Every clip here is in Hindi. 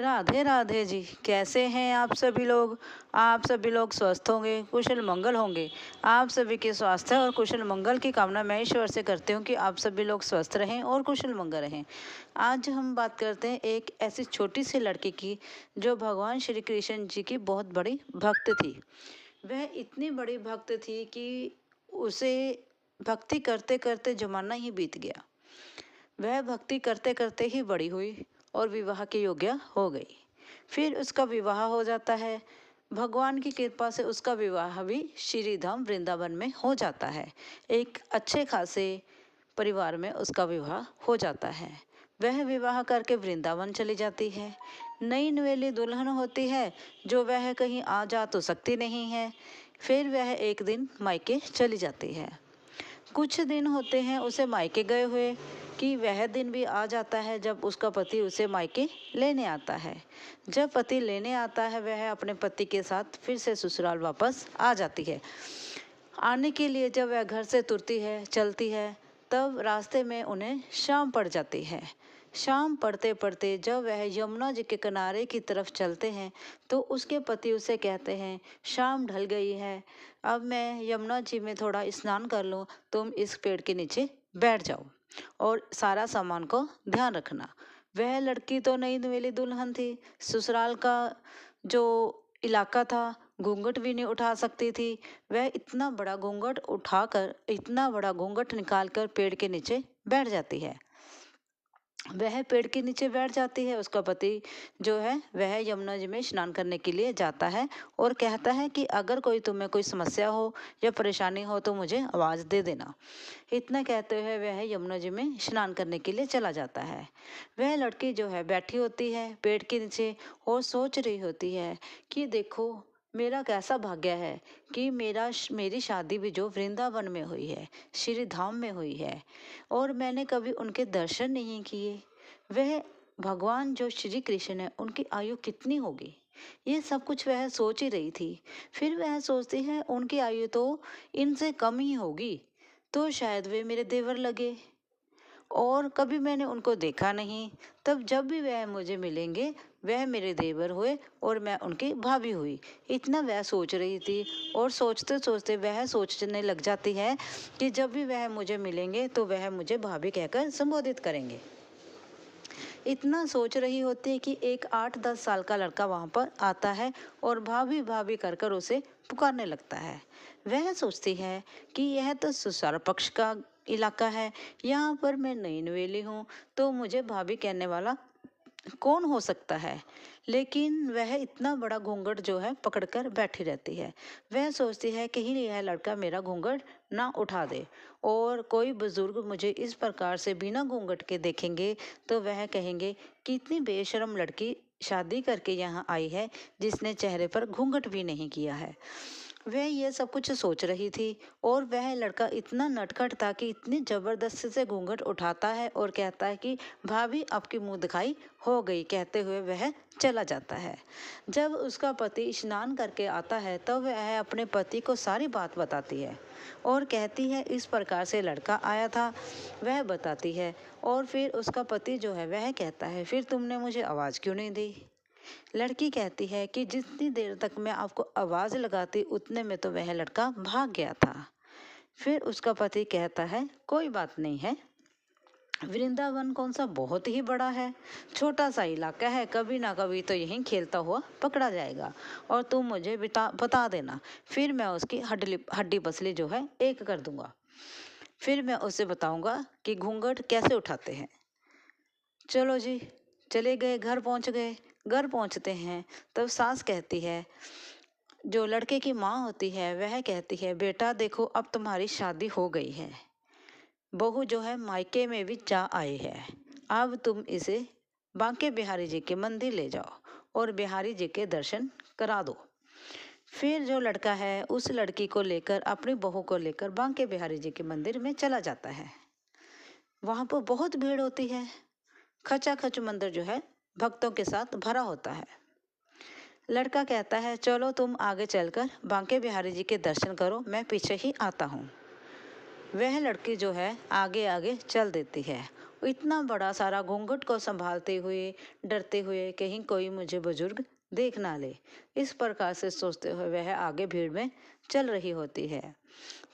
राधे राधे जी। कैसे हैं आप सभी लोग। आप सभी लोग स्वस्थ होंगे, कुशल मंगल होंगे। आप सभी के स्वास्थ्य और कुशल मंगल की कामना मैं ईश्वर से करती हूँ कि आप सभी लोग स्वस्थ रहें और कुशल मंगल रहें। आज हम बात करते हैं एक ऐसी छोटी सी लड़की की जो भगवान श्री कृष्ण जी की बहुत बड़ी भक्त थी। वह इतनी बड़ी भक्त थी कि उसे भक्ति करते करते जमाना ही बीत गया। वह भक्ति करते करते ही बड़ी हुई और विवाह के योग्य हो गई। फिर उसका विवाह हो जाता है। भगवान की कृपा से उसका विवाह भी श्री धाम वृंदावन में हो जाता है। एक अच्छे खासे परिवार में उसका विवाह हो जाता है। वह विवाह करके वृंदावन चली जाती है। नई नवेली दुल्हन होती है जो वह कहीं आ जा तो सकती नहीं है। फिर वह एक दिन मायके चली जाती है। कुछ दिन होते हैं उसे मायके गए हुए कि वह दिन भी आ जाता है जब उसका पति उसे मायके लेने आता है। जब पति लेने आता है वह अपने पति के साथ फिर से ससुराल वापस आ जाती है। आने के लिए जब वह घर से तुरती है, चलती है, तब रास्ते में उन्हें शाम पड़ जाती है। शाम पड़ते पड़ते जब वह यमुना जी के किनारे की तरफ चलते हैं तो उसके पति उसे कहते हैं, शाम ढल गई है, अब मैं यमुना जी में थोड़ा स्नान कर लूँ, तुम इस पेड़ के नीचे बैठ जाओ और सारा सामान को ध्यान रखना। वह लड़की तो नई नवेली दुल्हन थी। ससुराल का जो इलाका था, घूंघट भी नहीं उठा सकती थी। वह इतना बड़ा घूंघट उठाकर, इतना बड़ा घूंघट निकालकर पेड़ के नीचे बैठ जाती है। वह पेड़ के नीचे बैठ जाती है। उसका पति जो है वह यमुना जी में स्नान करने के लिए जाता है और कहता है कि अगर तुम्हें कोई समस्या हो या परेशानी हो तो मुझे आवाज़ दे देना। इतना कहते हुए वह यमुना जी में स्नान करने के लिए चला जाता है। वह लड़की जो है बैठी होती है पेड़ के नीचे और सोच रही होती है कि देखो मेरा कैसा भाग्य है कि मेरी शादी भी जो वृंदावन में हुई है, श्री धाम में हुई है, और मैंने कभी उनके दर्शन नहीं किए। वह भगवान जो श्री कृष्ण है उनकी आयु कितनी होगी, ये सब कुछ वह सोच ही रही थी। फिर वह सोचती है उनकी आयु तो इनसे कम ही होगी, तो शायद वे मेरे देवर लगे, और कभी मैंने उनको देखा नहीं। तब जब भी वह मुझे मिलेंगे वह मेरे देवर हुए और मैं उनकी भाभी हुई। इतना वह सोच रही थी और सोचते सोचते वह सोचने लग जाती है कि जब भी वह मुझे मिलेंगे तो वह मुझे भाभी कहकर संबोधित करेंगे। इतना सोच रही होती है कि एक 8-10 साल का लड़का वहाँ पर आता है और भाभी भाभी कर कर उसे पुकारने लगता है। वह सोचती है कि यह तो ससुराल पक्ष का इलाका है, यहाँ पर मैं नई नवेली हूँ तो मुझे भाभी कहने वाला कौन हो सकता है। लेकिन वह इतना बड़ा घूंघट जो है पकड़कर बैठी रहती है। वह सोचती है कहीं यह लड़का मेरा घूंघट ना उठा दे, और कोई बुजुर्ग मुझे इस प्रकार से बिना घूंघट के देखेंगे तो वह कहेंगे कि इतनी बेशर्म लड़की शादी करके यहाँ आई है जिसने चेहरे पर घूंघट भी नहीं किया है। वह ये सब कुछ सोच रही थी और वह लड़का इतना नटखट था कि इतनी जबरदस्ती से घूंघट उठाता है और कहता है कि भाभी आपकी मुंह दिखाई हो गई, कहते हुए वह चला जाता है। जब उसका पति स्नान करके आता है तब वह अपने पति को सारी बात बताती है और कहती है इस प्रकार से लड़का आया था, वह बताती है। और फिर उसका पति जो है वह कहता है फिर तुमने मुझे आवाज़ क्यों नहीं दी। लड़की कहती है कि जितनी देर तक मैं आपको आवाज़ लगाती उतने में तो वह लड़का भाग गया था। फिर उसका पति कहता है कोई बात नहीं है, वृंदावन कौन सा बहुत ही बड़ा है, छोटा सा इलाका है, कभी ना कभी तो यहीं खेलता हुआ पकड़ा जाएगा और तुम मुझे बता देना, फिर मैं उसकी हड्डी पसली जो है एक कर दूंगा। फिर मैं उसे बताऊंगा कि घूंघट कैसे उठाते हैं। चलो जी, चले गए, घर पहुंच गए। घर पहुंचते हैं तब सास कहती है, जो लड़के की माँ होती है वह कहती है बेटा देखो अब तुम्हारी शादी हो गई है, बहू जो है मायके में भी जा आई है, अब तुम इसे बांके बिहारी जी के मंदिर ले जाओ और बिहारी जी के दर्शन करा दो। फिर जो लड़का है उस लड़की को लेकर, अपनी बहू को लेकर बांके बिहारी जी के मंदिर में चला जाता है। वहाँ पर बहुत भीड़ होती है। खचाखच मंदिर जो है भक्तों के साथ भरा होता है। लड़का कहता है चलो तुम आगे चलकर बांके बिहारी जी के दर्शन करो, मैं पीछे ही आता हूँ। वह लड़की जो है आगे आगे चल देती है इतना बड़ा सारा घूंघट को संभालते हुए, डरते हुए, कहीं कोई मुझे बुजुर्ग देख ना ले, इस प्रकार से सोचते हुए वह आगे भीड़ में चल रही होती है।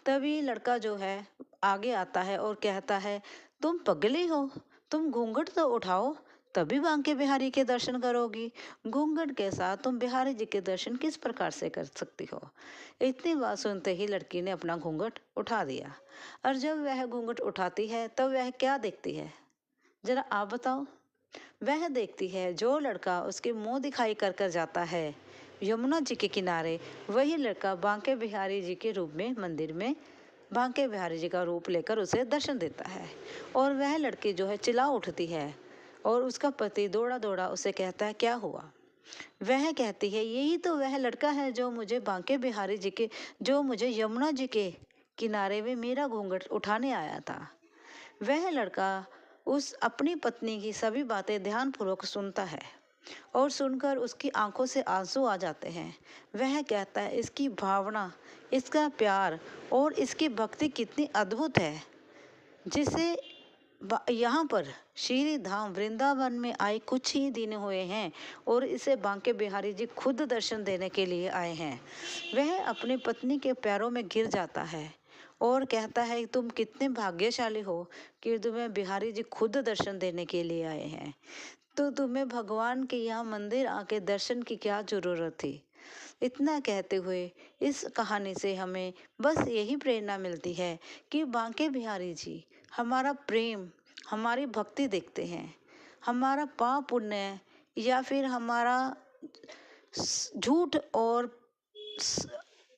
तभी लड़का जो है आगे आता है और कहता है, तुम पगली हो, तुम घूंघट तो उठाओ, तभी बांके बिहारी के दर्शन करोगी। घूंघट के साथ तुम बिहारी जी के दर्शन किस प्रकार से कर सकती हो। इतनी बात सुनते ही लड़की ने अपना घूंघट उठा दिया। और जब वह घूंघट उठाती है तब वह क्या देखती है, जरा आप बताओ। वह देखती है जो लड़का उसके मुंह दिखाई कर कर जाता है यमुना जी के किनारे, वही लड़का बांके बिहारी जी के रूप में मंदिर में बांके बिहारी जी का रूप लेकर उसे दर्शन देता है। और वह लड़की जो है चिल्ला उठती है और उसका पति दौड़ा दौड़ा उसे कहता है, क्या हुआ। वह कहती है, यही तो वह लड़का है जो मुझे बांके बिहारी जी के, जो मुझे यमुना जी के किनारे में मेरा घूंघट उठाने आया था। वह लड़का उस अपनी पत्नी की सभी बातें ध्यानपूर्वक सुनता है और सुनकर उसकी आंखों से आंसू आ जाते हैं। वह कहता है, इसकी भावना, इसका प्यार और इसकी भक्ति कितनी अद्भुत है, जिसे यहाँ पर श्री धाम वृंदावन में आए कुछ ही दिन हुए हैं और इसे बांके बिहारी जी खुद दर्शन देने के लिए आए हैं। वह अपनी पत्नी के पैरों में गिर जाता है और कहता है, तुम कितने भाग्यशाली हो कि तुम्हें बिहारी जी खुद दर्शन देने के लिए आए हैं, तो तुम्हें भगवान के यहाँ मंदिर आके दर्शन की क्या जरूरत थी। इतना कहते हुए इस कहानी से हमें बस यही प्रेरणा मिलती है कि बांके बिहारी जी हमारा प्रेम, हमारी भक्ति देखते हैं, हमारा पाप पुण्य या फिर हमारा झूठ और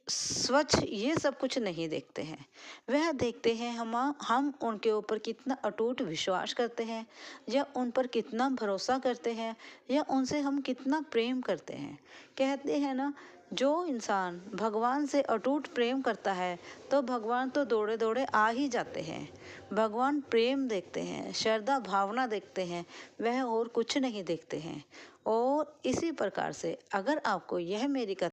स्वच्छ ये सब कुछ नहीं देखते हैं। वह देखते हैं हम उनके ऊपर कितना अटूट विश्वास करते हैं, या उन पर कितना भरोसा करते हैं, या उनसे हम कितना प्रेम करते हैं। कहते हैं ना, जो इंसान भगवान से अटूट प्रेम करता है तो भगवान तो दौड़े दौड़े आ ही जाते हैं। भगवान प्रेम देखते हैं, श्रद्धा भावना देखते हैं, वह और कुछ नहीं देखते हैं। और इसी प्रकार से अगर आपको यह मेरी कथा